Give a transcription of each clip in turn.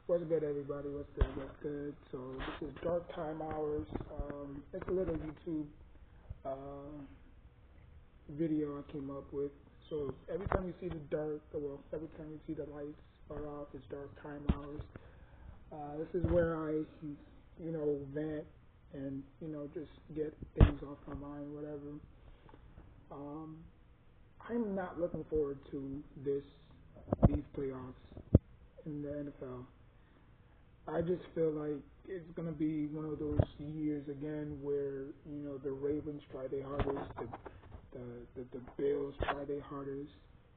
What's good, everybody? What's good? What's good? So this is Dark Time Hours. It's a little YouTube uh, video I came up with. So every time you see the dark, well, every time you see the lights are off, it's Dark Time Hours. This is where I, vent and just get things off my mind, whatever. Um, I'm not looking forward to these playoffs in the NFL. I just feel like it's gonna be one of those years again where the Ravens try their hardest, the Bills try their hardest.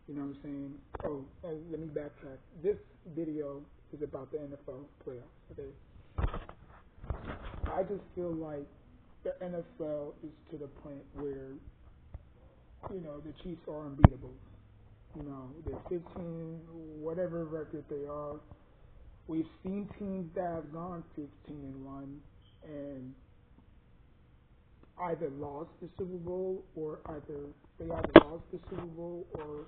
You know what I'm saying? Oh, and let me backtrack. This video is about the NFL playoffs. Okay. I just feel like the NFL is to the point where the Chiefs are unbeatable. They're 15, whatever record they are. We've seen teams that have gone 15-1 and either lost the Super Bowl or they either lost the Super Bowl or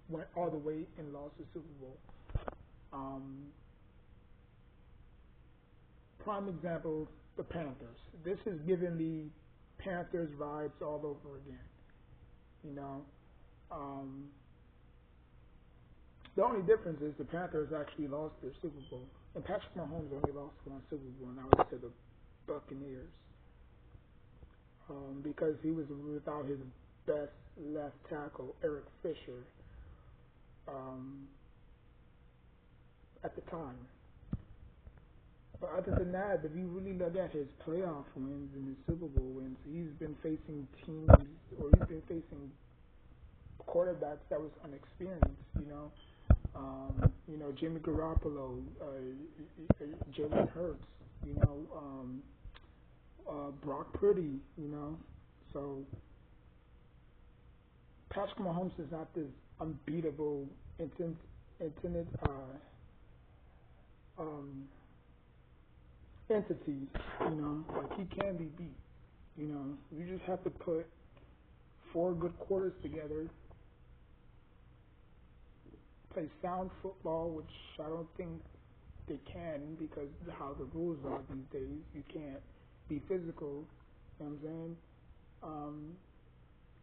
went all the way and lost the Super Bowl. Prime example, the Panthers. This is giving me Panthers vibes all over again. The only difference is the Panthers actually lost their Super Bowl. And Patrick Mahomes only lost one Super Bowl, and that was to the Buccaneers. Because he was without his best left tackle, Eric Fisher, at the time. But other than that, if you really look at his playoff wins and his Super Bowl wins, he's been facing quarterbacks that was unexperienced, Jimmy Garoppolo, Jalen Hurts, Brock Purdy, So Patrick Mahomes is not this unbeatable, entity, like he can be beat. You just have to put 4 good quarters together, play sound football, which I don't think they can because of how the rules are these days. You can't be physical, you know what I'm saying?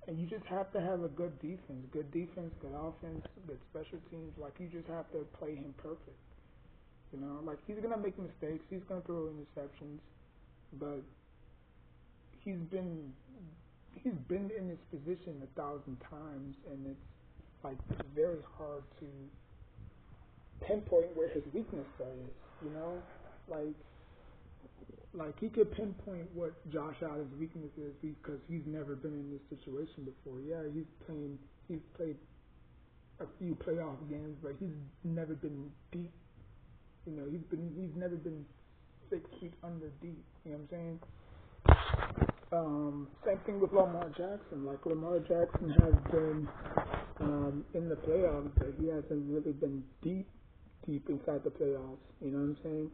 And you just have to have a good defense, good offense, good special teams. Like, you just have to play him perfect. Like, he's going to make mistakes, he's going to throw interceptions, but he's been in this position 1,000 times, and it's like very hard to pinpoint where his weakness is, Like he could pinpoint what Josh Allen's weakness is because he's never been in this situation before. Yeah, he's played a few playoff games, but he's never been deep. He's never been 6 feet under deep. You know what I'm saying? Same thing with Lamar Jackson. Like, Lamar Jackson has been in the playoffs, but he hasn't really been deep inside the playoffs. You know what I'm saying?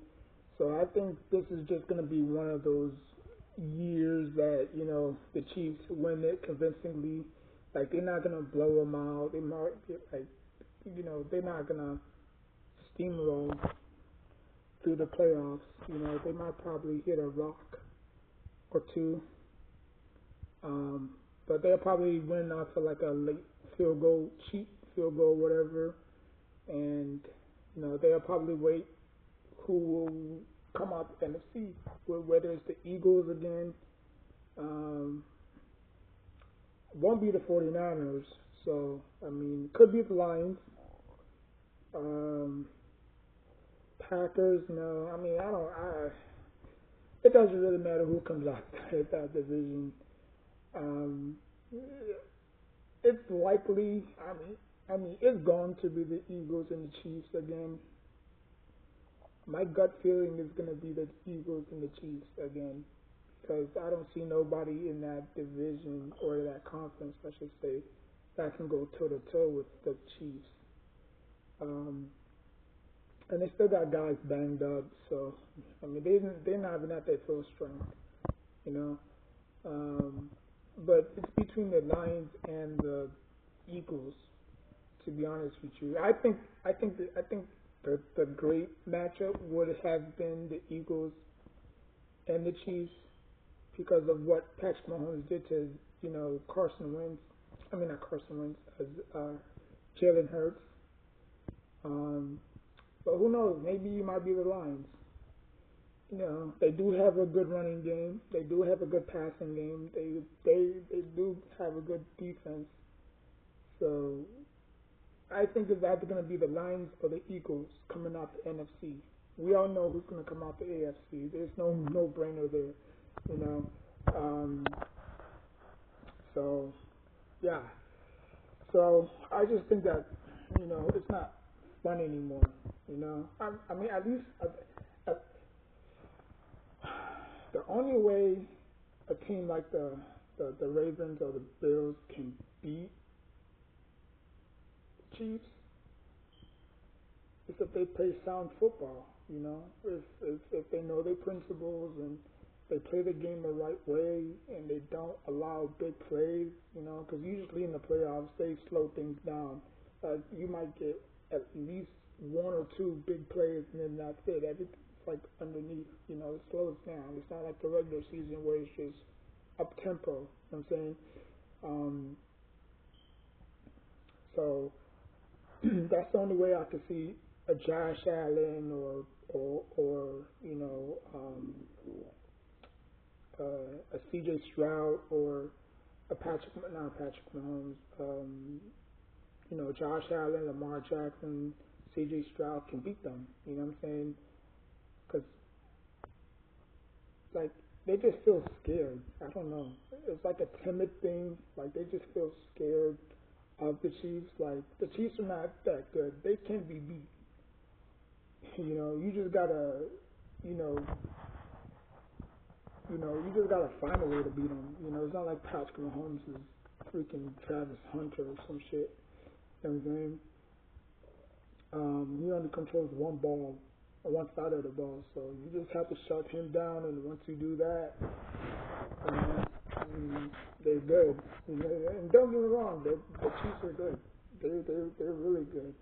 So I think this is just going to be one of those years that, the Chiefs win it convincingly. Like, they're not going to blow them out. They might get, they're not going to steamroll through the playoffs. They might probably hit a rock or two. But they'll probably win off of like a late cheap field goal, whatever. And, they'll probably wait who will come out the NFC, whether it's the Eagles again. Won't be the 49ers. So, could be the Lions. Packers, no. It doesn't really matter who comes out of that division. It's likely, it's going to be the Eagles and the Chiefs again. My gut feeling is going to be the Eagles and the Chiefs again because I don't see nobody in that division or that conference, I should say, that can go toe-to-toe with the Chiefs. And they still got guys banged up, so, they're not even at their full strength, But it's between the Lions and the Eagles, to be honest with you. I think the great matchup would have been the Eagles and the Chiefs because of what Patrick Mahomes did to Carson Wentz. I mean not Carson Wentz, as Jalen Hurts. Um, but who knows? Maybe you might be the Lions. They do have a good running game. They do have a good passing game. They do have a good defense. So I think it's either going to be the Lions or the Eagles coming out the NFC. We all know who's going to come out the AFC. There's no brainer there. You know. So yeah. So I just think that it's not fun anymore. I mean at least. The only way a team like the Ravens or the Bills can beat Chiefs is if they play sound football. If they know their principles and they play the game the right way and they don't allow big plays. Because usually in the playoffs they slow things down. You might get at least one or two big plays and then that's it. Everything's like underneath, it slows down. It's not like the regular season where it's just up tempo. You know what I'm saying? So that's the only way I could see a Josh Allen or a CJ Stroud or not Patrick Mahomes. Josh Allen, Lamar Jackson, CJ Stroud can beat them. You know what I'm saying? Because like they just feel scared. I don't know. It's like a timid thing. Like they just feel scared of the Chiefs. Like the Chiefs are not that good. They can't be beat. You just gotta, you just gotta find a way to beat them. It's not like Patrick Mahomes is freaking Travis Hunter or some shit. You know what I'm saying? He only controls one side of the ball, so you just have to shut him down. And once you do that, they're good. And don't get me wrong, the Chiefs are good. They're really good.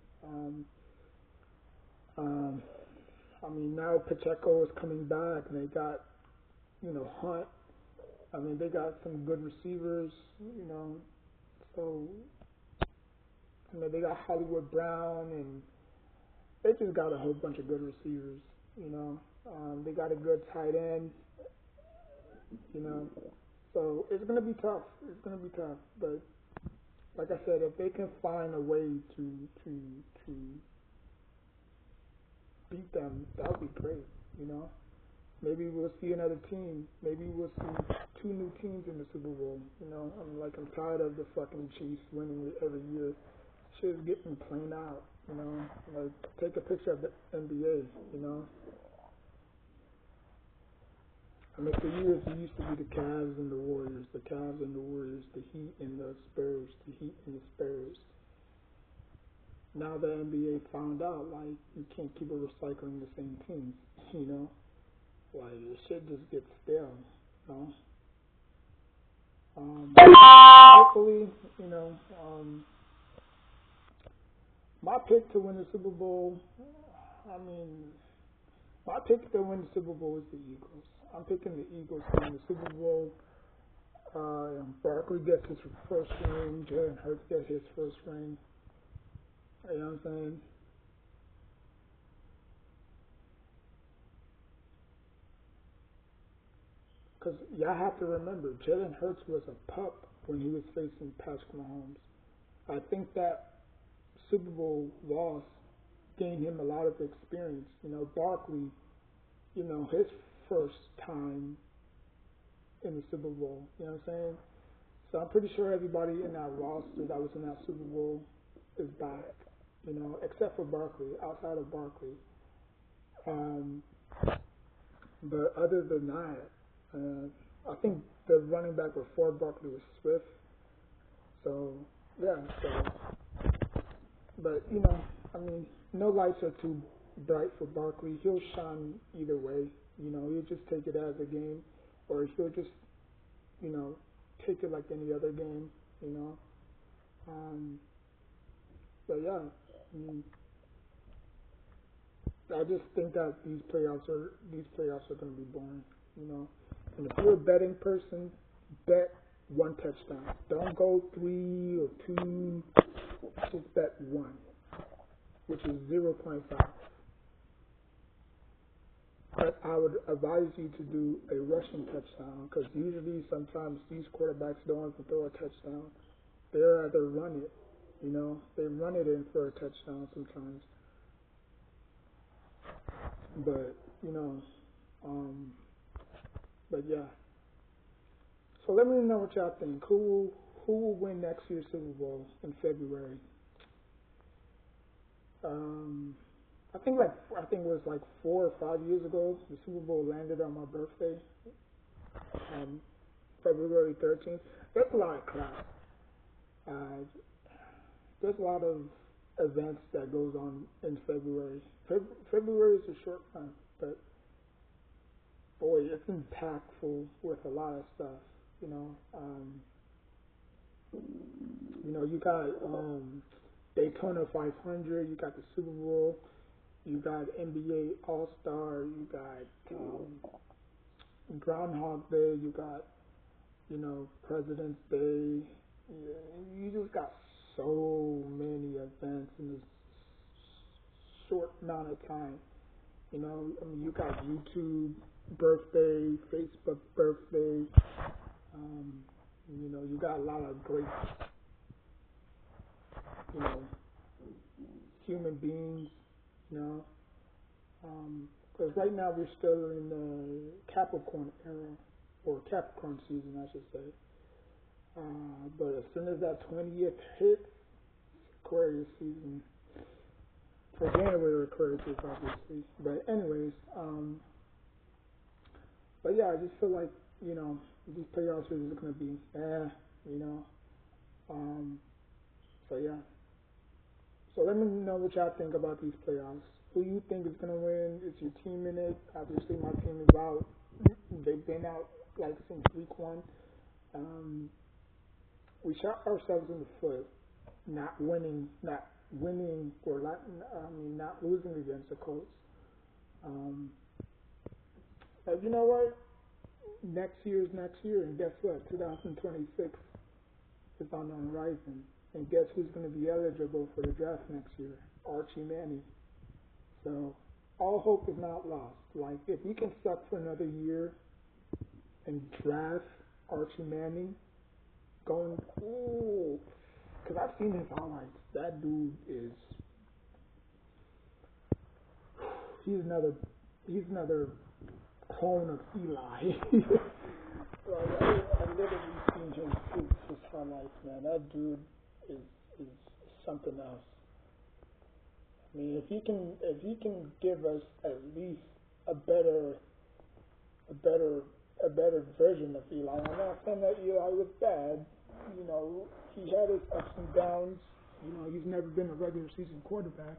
I mean now Pacheco is coming back, and they got Hunt. I mean they got some good receivers. So they got Hollywood Brown and. They just got a whole bunch of good receivers, They got a good tight end, So it's gonna be tough. It's gonna be tough. But like I said, if they can find a way to beat them, that would be great. Maybe we'll see another team. Maybe we'll see two new teams in the Super Bowl. I'm tired of the fucking Chiefs winning it every year. Shit's getting plain out. Like take a picture of the NBA. I mean, for years it used to be the Cavs and the Warriors, the Heat and the Spurs, the Heat and the Spurs. Now the NBA found out like you can't keep recycling the same teams. Like the shit just gets stale. Hopefully, my pick to win the Super Bowl, my pick to win the Super Bowl is the Eagles. I'm picking the Eagles to win the Super Bowl. Barkley gets his first ring. Jalen Hurts gets his first ring. You know what I'm saying? Because y'all have to remember, Jalen Hurts was a pup when he was facing Patrick Mahomes. I think that Super Bowl loss gained him a lot of experience. Barkley, his first time in the Super Bowl. You know what I'm saying? So I'm pretty sure everybody in that roster that was in that Super Bowl is back. Except for Barkley, outside of Barkley. But other than that, I think the running back before Barkley was Swift. So yeah. But no lights are too bright for Barkley. He'll shine either way. He'll just take it as a game, or he'll just take it like any other game. But yeah, I just think that these playoffs are going to be boring. You know, and if you're a betting person, bet one touchdown. Don't go 3 or 2. Just bet one, which is 0.5. But I would advise you to do a rushing touchdown because usually sometimes these quarterbacks don't even throw a touchdown. They rather run it. You know, they run it in for a touchdown sometimes. But you know, um, but yeah. So let me know what y'all think. Who will win next year's Super Bowl in February? Um, I think it was like 4 or 5 years ago. The Super Bowl landed on my birthday, um, February 13th. There's a lot of crap. Uh, there's a lot of events that goes on in February. February is a short month, but boy, it's impactful with a lot of stuff. You know, you got Daytona 500, you got the Super Bowl, you got NBA All Star, you got Groundhog Day, you got President's Day. Yeah, you just got so many events in this short amount of time. You know, I mean, you got YouTube birthday, Facebook birthday. You got a lot of great, you know, human beings. You know, because right now we're still in the Capricorn era, or Capricorn season, I should say. But as soon as that 20th hits, Aquarius season. For January, Aquarius is obviously. But anyways, but yeah, I just feel like, these playoffs are just going to be, you know. So yeah. So let me know what y'all think about these playoffs. Who you think is going to win? Is your team in it? Obviously, my team is out. They've been out like since week 1. We shot ourselves in the foot, not winning, or not losing against the Colts. But you know what? Next year is next year, and guess what? 2026 is on the horizon. And guess who's going to be eligible for the draft next year? Archie Manning. So all hope is not lost. Like, if we can suck for another year and draft Archie Manning, because I've seen his highlights. That dude he's another clone of Eli. Like, I literally seen his highlights, man. That dude is something else. I mean, if he can give us at least a better version of Eli. I'm not saying that Eli was bad. You know, he had his ups and downs. You know, he's never been a regular season quarterback.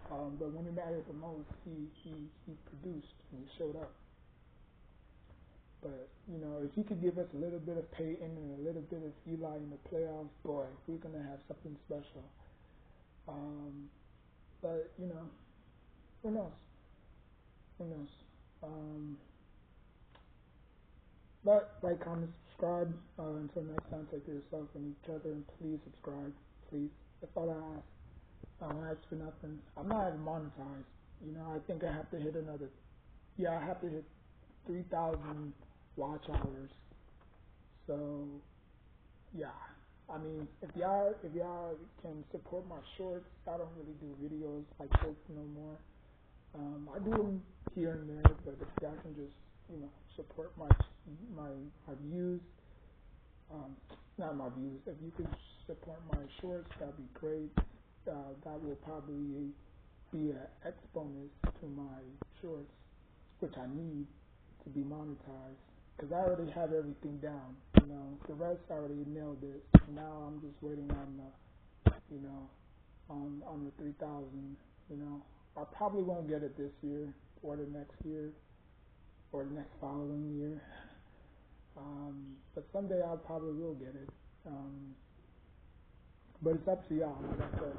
But when it mattered the most, he produced and he showed up. But, if he could give us a little bit of Peyton and a little bit of Eli in the playoffs, boy, we're going to have something special. But, who knows? Who knows? But like, comment, subscribe. Until next time, take care of yourself and each other, and please subscribe. Please. That's all I ask. I don't ask for nothing. I'm not even monetized. I think I have to hit I have to hit 3,000 watch hours. So, yeah. I mean, if y'all can support my shorts, I don't really do videos like this no more. I do them here and there, but if y'all can just, support my views, not my views, if you could support my shorts, that'd be great. That will probably be an exponent to my shorts, which I need to be monetized, because I already have everything down. The rest I already nailed it. Now I'm just waiting on the, on the 3,000. I probably won't get it this year or the next year or the next following year. But someday I probably will get it. But it's up to y'all, like I said.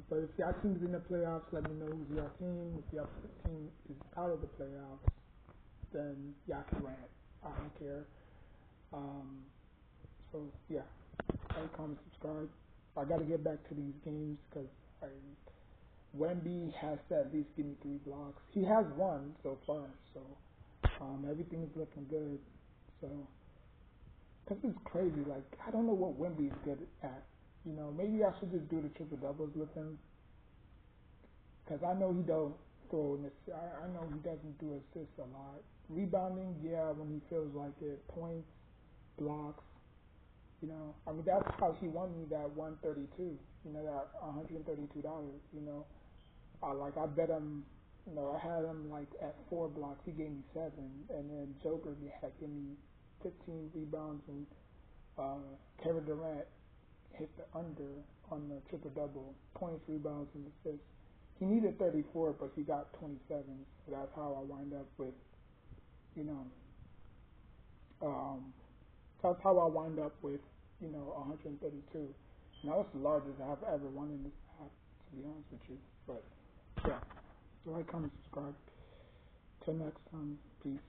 But if your team's in the playoffs, let me know who's your team. If your team is out of the playoffs, then y'all can rant. I don't care. So yeah, like, comment, subscribe. I got to get back to these games because Wemby has to at least give me 3 blocks. He has 1 so far, so everything is looking good. So, cause it's crazy. Like, I don't know what Wemby is good at. You know, maybe I should just do the triple doubles with him. Cause I know he don't throw in this. I know he doesn't do assists a lot. Rebounding, yeah, when he feels like it. Points, blocks. You know, I mean that's how he won me that 132. You know, that $132. You know, I bet him. You know, I had him like at 4 blocks. He gave me 7, and then Joker had given me 15 rebounds, and Kevin Durant hit the under on the triple double, points, rebounds, and assists. He needed 34, but he got 27. So that's how I wind up with, you know, that's how I wind up with, 132. Now that's the largest I've ever won in this app, to be honest with you. But yeah, so like, comment, subscribe. Till next time, peace.